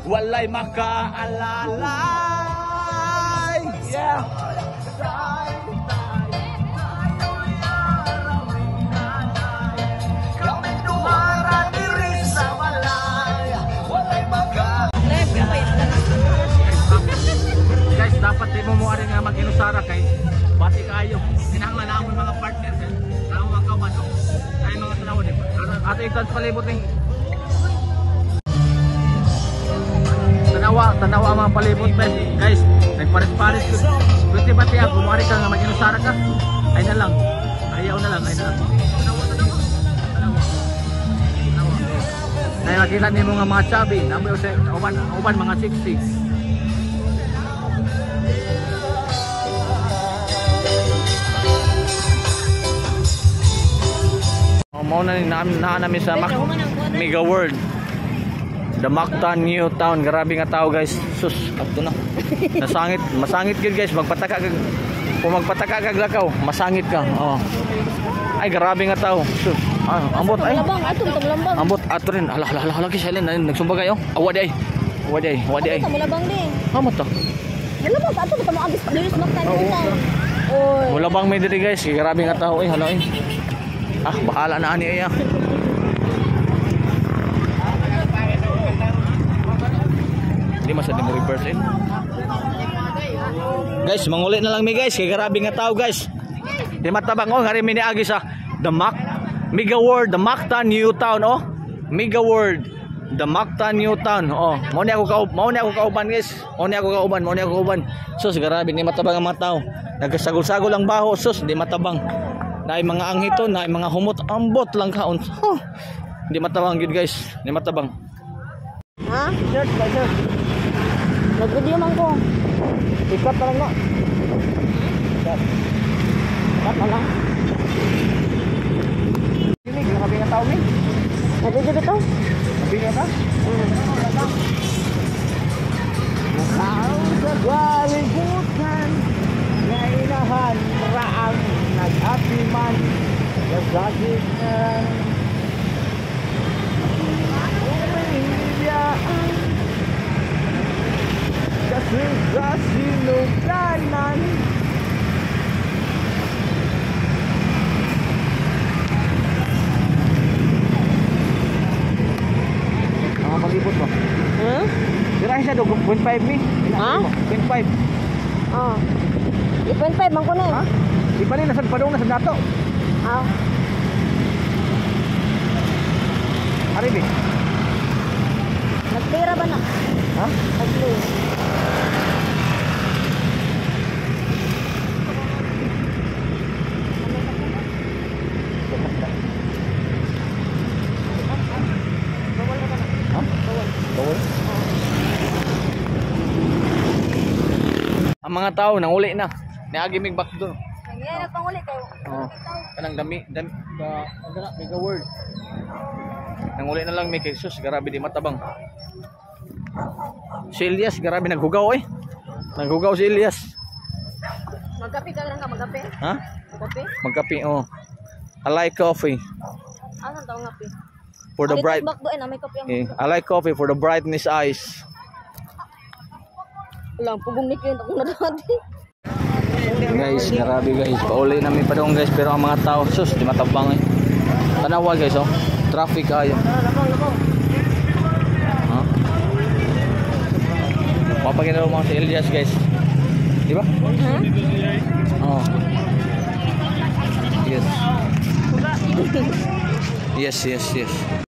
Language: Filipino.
walay makaalalay. Yeah. Guys, dapat di mo mo rin nga mag-inusara kay bati kayo. Sinanglan namon mga partner kay tawag ka ba no? Ay mga tanaw di. Ato ikan palibot ning tanawa mga palibot guys. Nagpares-pares ko. Pwede ba tiya kumari ka nga mag-inusara ka? Ay na lang. Ayaw na lang, ay na lang. Ay makita nimo nga mga chubby, namoy uban mga 60. Mao na namin sa Mega World. The Mactan New Town. Grabe nga tao guys. Sus, adto na. Nasangit, masangit gyud guys. Magpataka kag kung magpataka kag lakaw, masangit ka. Oh. Ay grabe nga tao. Sus. Ambot ay. Ambot ato rin. Hala kisalin nagsumba kayo. Awadi ay. Wadi ay. Mulabang din. Amo to. Mulabang ato basta mo abis dili sa Mactan New Town. Oy. Mulabang may diri guys. Grabe nga tao ay. Hala ay. Bahala na ani iya. Hindi masyadong mo reverse eh. Guys, mangulit na lang mi guys. Kaya grabe nga tao guys. Di matabang oh. Ngari mini agi sa Mega World, the Mactan New Town oh. Mega World, the Mactan New Town oh. Mao ni ako kauban guys. Mao ni ako kauban. Sus, grabe ni matabang ang mga tao. Nagasagol-sagol ang baho. Sus, di matabang. Naay mga anghito, naay mga humot, ambot lang kaon. Hindi matabang gid guys, hindi matabang. Ha? Shirt. Nag-video man ko. Ikat pa lang no. Ikat pa lang. Ini grabe nga tao ni. Nag-video ba to? Grabe nga ta? Ang kagalibutan na inahan raang nag-apiman nagagit na umihiyaan kasi sa sinuganan palibot ba? Huh? Dirahin siya 2.5 ni? Ha? 0.5 2.5 man ko na eh. Ha? Di pa rin, nasa padong nasa dato. Aribi? Nagpira ba na? Ha? Nagpira. Ha? Bawal? Ang mga tao nanguli na. Niagi mig back doon. Ngayon nagpanguli kayo. Kanang Mega World. Nanguli na lang may Jesus, grabe di matabang. Si Elias, grabe naghugaw eh. Naghugaw si Elias. Magkape ka lang ka, magkape? Ha? Magkape? Magkape, oh. I like coffee. Asan tao nga pe? For the bright. May kape ang. I like coffee for the brightness eyes. Lang pugong ni klient ako na dati. Guys, grabe guys. Pauli namin pa doon guys, pero ang mga tao, sus, di matabang eh. Tanawa guys, oh. Traffic ayo. Ha? Papakita mo si Elias guys. Di ba? Oh. Yes. Yes.